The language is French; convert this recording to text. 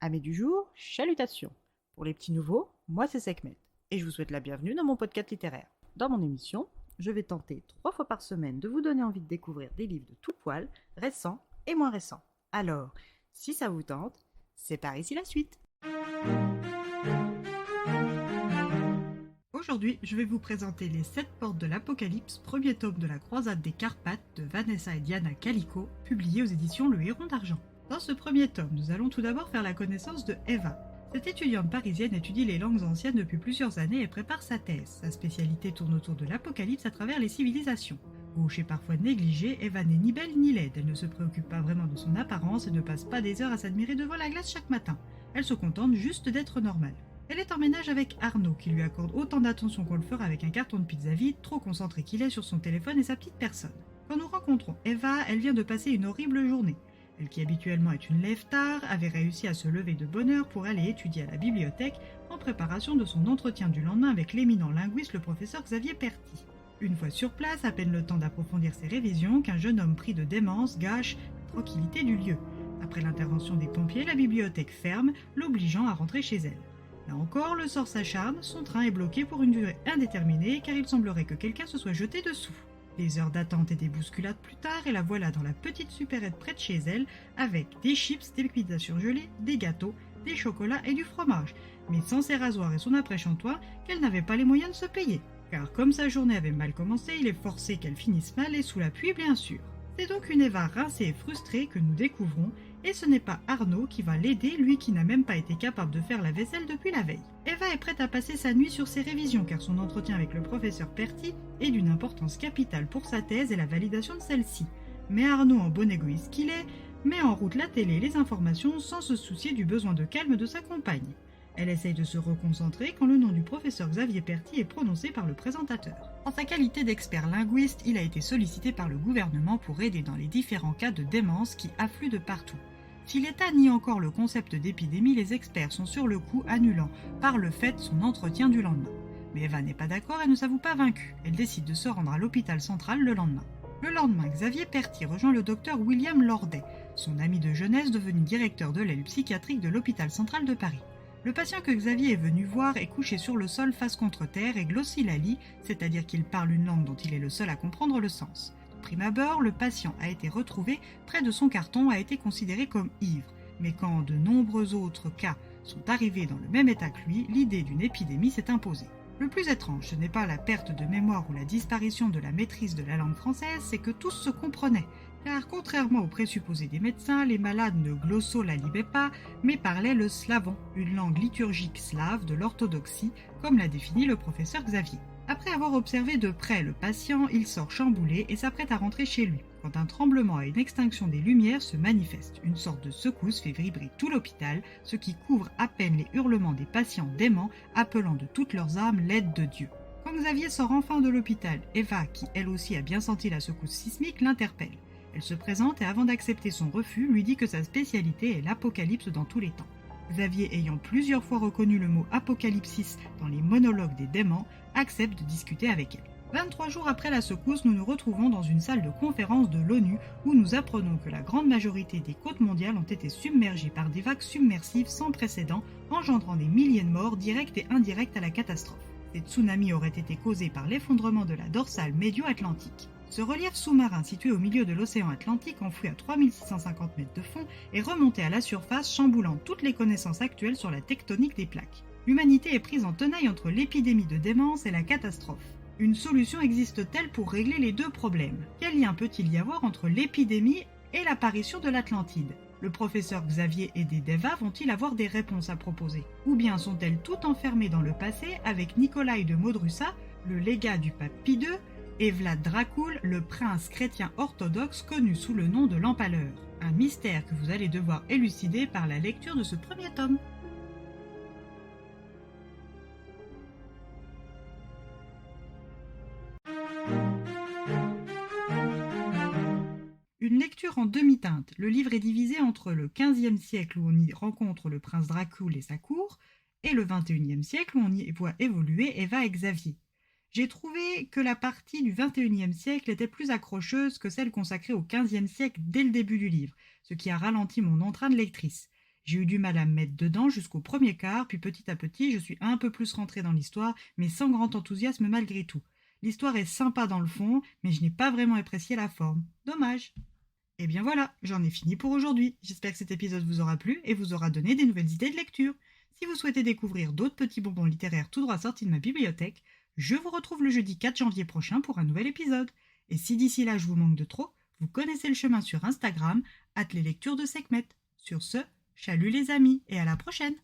Amis du jour, chalutations. Pour les petits nouveaux, moi c'est Sekhmet et je vous souhaite la bienvenue dans mon podcast littéraire. Dans mon émission, je vais tenter 3 fois par semaine de vous donner envie de découvrir des livres de tout poil, récents et moins récents. Alors, si ça vous tente, c'est par ici la suite. Aujourd'hui, je vais vous présenter Les 7 portes de l'Apocalypse, premier tome de la croisade des Carpates de Vanessa et Diana Calico, publié aux éditions Le Héron d'Argent. Dans ce premier tome, nous allons tout d'abord faire la connaissance de Eva. Cette étudiante parisienne étudie les langues anciennes depuis plusieurs années et prépare sa thèse. Sa spécialité tourne autour de l'Apocalypse à travers les civilisations. Gauche et parfois négligée, Eva n'est ni belle ni laide. Elle ne se préoccupe pas vraiment de son apparence et ne passe pas des heures à s'admirer devant la glace chaque matin. Elle se contente juste d'être normale. Elle est en ménage avec Arnaud, qui lui accorde autant d'attention qu'on le fera avec un carton de pizza vide, trop concentré qu'il est sur son téléphone et sa petite personne. Quand nous rencontrons Eva, elle vient de passer une horrible journée. Elle, qui habituellement est une lève-tard, avait réussi à se lever de bonne heure pour aller étudier à la bibliothèque en préparation de son entretien du lendemain avec l'éminent linguiste le professeur Xavier Perty. Une fois sur place, à peine le temps d'approfondir ses révisions, qu'un jeune homme pris de démence gâche la tranquillité du lieu. Après l'intervention des pompiers, la bibliothèque ferme, l'obligeant à rentrer chez elle. Là encore, le sort s'acharne, son train est bloqué pour une durée indéterminée car il semblerait que quelqu'un se soit jeté dessous. Des heures d'attente et des bousculades plus tard, et la voilà dans la petite supérette près de chez elle, avec des chips, des pizzas surgelées, des gâteaux, des chocolats et du fromage, mais sans ses rasoirs et son après-shantoir qu'elle n'avait pas les moyens de se payer. Car comme sa journée avait mal commencé, il est forcé qu'elle finisse mal et sous la pluie bien sûr. C'est donc une Eva rincée et frustrée que nous découvrons, et ce n'est pas Arnaud qui va l'aider, lui qui n'a même pas été capable de faire la vaisselle depuis la veille. Eva est prête à passer sa nuit sur ses révisions car son entretien avec le professeur Perty est d'une importance capitale pour sa thèse et la validation de celle-ci. Mais Arnaud, en bon égoïste qu'il est, met en route la télé et les informations sans se soucier du besoin de calme de sa compagne. Elle essaye de se reconcentrer quand le nom du professeur Xavier Perty est prononcé par le présentateur. En sa qualité d'expert linguiste, il a été sollicité par le gouvernement pour aider dans les différents cas de démence qui affluent de partout. Si l'État nie encore le concept d'épidémie, les experts sont sur le coup, annulant par le fait son entretien du lendemain. Mais Eva n'est pas d'accord et ne s'avoue pas vaincue. Elle décide de se rendre à l'hôpital central le lendemain. Le lendemain, Xavier Perty rejoint le docteur William Lordet, son ami de jeunesse devenu directeur de l'aile psychiatrique de l'hôpital central de Paris. Le patient que Xavier est venu voir est couché sur le sol face contre terre et glossilalie, c'est-à-dire qu'il parle une langue dont il est le seul à comprendre le sens. De prime abord, le patient a été retrouvé près de son carton, a été considéré comme ivre. Mais quand de nombreux autres cas sont arrivés dans le même état que lui, l'idée d'une épidémie s'est imposée. Le plus étrange, ce n'est pas la perte de mémoire ou la disparition de la maîtrise de la langue française, c'est que tous se comprenaient. Car contrairement aux présupposés des médecins, les malades ne glossolalibaient pas, mais parlaient le slavon, une langue liturgique slave de l'orthodoxie, comme l'a défini le professeur Xavier. Après avoir observé de près le patient, il sort chamboulé et s'apprête à rentrer chez lui, quand un tremblement et une extinction des lumières se manifestent. Une sorte de secousse fait vibrer tout l'hôpital, ce qui couvre à peine les hurlements des patients déments, appelant de toutes leurs âmes l'aide de Dieu. Quand Xavier sort enfin de l'hôpital, Eva, qui elle aussi a bien senti la secousse sismique, l'interpelle. Elle se présente et avant d'accepter son refus, lui dit que sa spécialité est l'apocalypse dans tous les temps. Xavier, ayant plusieurs fois reconnu le mot apocalypsis dans les monologues des démons, accepte de discuter avec elle. 23 jours après la secousse, nous nous retrouvons dans une salle de conférence de l'ONU où nous apprenons que la grande majorité des côtes mondiales ont été submergées par des vagues submersives sans précédent, engendrant des milliers de morts directs et indirects à la catastrophe. Ces tsunamis auraient été causés par l'effondrement de la dorsale médio-atlantique. Ce relief sous-marin situé au milieu de l'océan Atlantique, enfoui à 3650 mètres de fond, est remonté à la surface, chamboulant toutes les connaissances actuelles sur la tectonique des plaques. L'humanité est prise en tenaille entre l'épidémie de démence et la catastrophe. Une solution existe-t-elle pour régler les deux problèmes? Quel lien peut-il y avoir entre l'épidémie et l'apparition de l'Atlantide? Le professeur Xavier et des Deva vont-ils avoir des réponses à proposer? Ou bien sont-elles toutes enfermées dans le passé avec Nicolaï de Modrusa, le légat du pape Pie II, et Vlad Dracul, le prince chrétien orthodoxe connu sous le nom de l'Empaleur? Un mystère que vous allez devoir élucider par la lecture de ce premier tome. Une lecture en demi-teinte. Le livre est divisé entre le XVe siècle où on y rencontre le prince Dracul et sa cour, et le XXIe siècle où on y voit évoluer Eva et Xavier. J'ai trouvé que la partie du XXIe siècle était plus accrocheuse que celle consacrée au XVe siècle dès le début du livre, ce qui a ralenti mon entrain de lectrice. J'ai eu du mal à me mettre dedans jusqu'au premier quart, puis petit à petit, je suis un peu plus rentrée dans l'histoire, mais sans grand enthousiasme malgré tout. L'histoire est sympa dans le fond, mais je n'ai pas vraiment apprécié la forme. Dommage. Et bien voilà, j'en ai fini pour aujourd'hui. J'espère que cet épisode vous aura plu et vous aura donné des nouvelles idées de lecture. Si vous souhaitez découvrir d'autres petits bonbons littéraires tout droit sortis de ma bibliothèque, je vous retrouve le jeudi 4 janvier prochain pour un nouvel épisode. Et si d'ici là je vous manque de trop, vous connaissez le chemin sur Instagram, @leslectures de Sekhmet. Sur ce, chalut les amis et à la prochaine!